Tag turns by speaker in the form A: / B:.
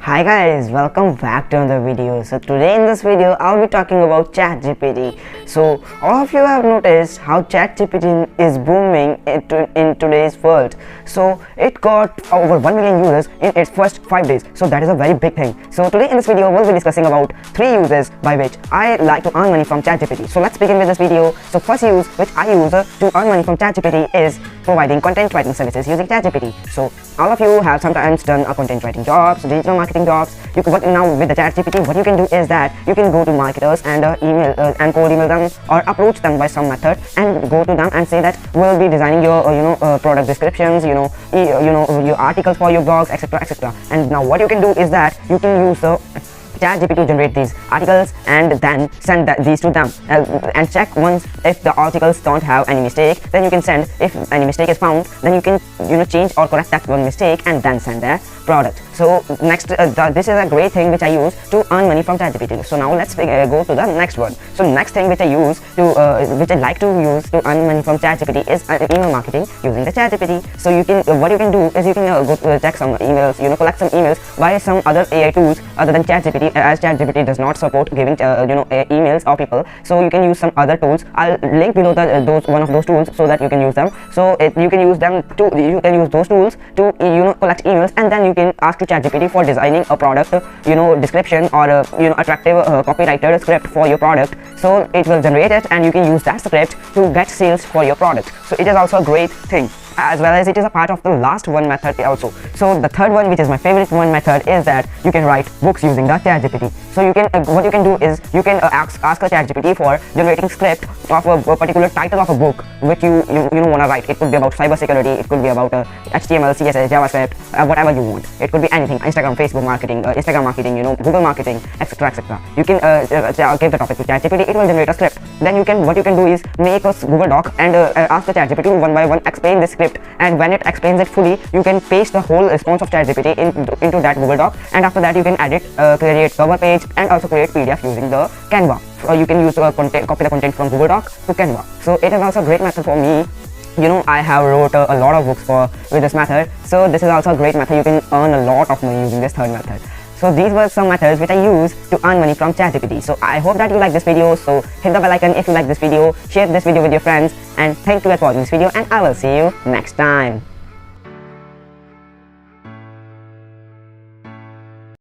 A: Hi guys, welcome back to another video. So today in this video I'll be talking about Chat GPT. So all of you have noticed how Chat GPT is booming in today's world. So it got over 1 million users in its first 5 days. So that is a very big thing. So today in this video we'll be discussing about 3 uses by which I like to earn money from Chat GPT. So let's begin with this video. So first use which I use to earn money from Chat GPT is providing content writing services using Chat GPT. So all of you have sometimes done a content writing jobs, digital marketing jobs. Now with the Chat GPT, what you can do is that you can go to marketers and email and cold email them or approach them by some method and go to them and say that we'll be designing your product descriptions, your articles for your blogs, etc, etc. And now what you can do is that you can use the Chat GPT to generate these articles and then send these to them and check once if the articles don't have any mistake. Then you can send, if any mistake is found, then you can change or correct that one mistake and then send their product. So next this is a great thing which I use to earn money from Chat GPT. So now let's go to the next one. So next thing which I use to which I like to use to earn money from Chat GPT is email marketing using the Chat GPT. So you can what you can do is you can go check some emails, collect some emails by some other AI tools other than Chat GPT, as Chat GPT does not support giving emails of people. So you can use some other tools. I'll link below one of those tools so that you can use them. So you can use those tools to collect emails, and then you can ask to Chat GPT for designing a product description or attractive copyrighted script for your product. So it will generate it and you can use that script to get sales for your product. So it is also a great thing, as well as it is a part of the last one method also. So the third one, which is my favorite one method, is that you can write books using the Chat GPT. So you can what you can do is you can ask a Chat GPT for generating script of a particular title of a book which you want to write. It could be about cybersecurity, it could be about HTML, CSS, JavaScript, whatever you want. It could be anything: Instagram, Facebook marketing, Instagram marketing, Google marketing, etc, etc. You can give the topic to Chat GPT. It will generate a script. Then what you can do is make a Google Doc and ask the Chat GPT to one by one explain this script. And when it explains it fully, you can paste the whole response of Chat GPT into that Google Doc, and after that you can edit, create cover page, and also create PDF using the Canva. You can use copy the content from Google Doc to Canva. So it is also a great method for me. I have wrote a lot of books with this method, so this is also a great method. You can earn a lot of money using this third method. So these were some methods which I use to earn money from Chat GPT. So I hope that you like this video. So hit the bell icon if you like this video, share this video with your friends, and thank you for watching this video, and I will see you next time.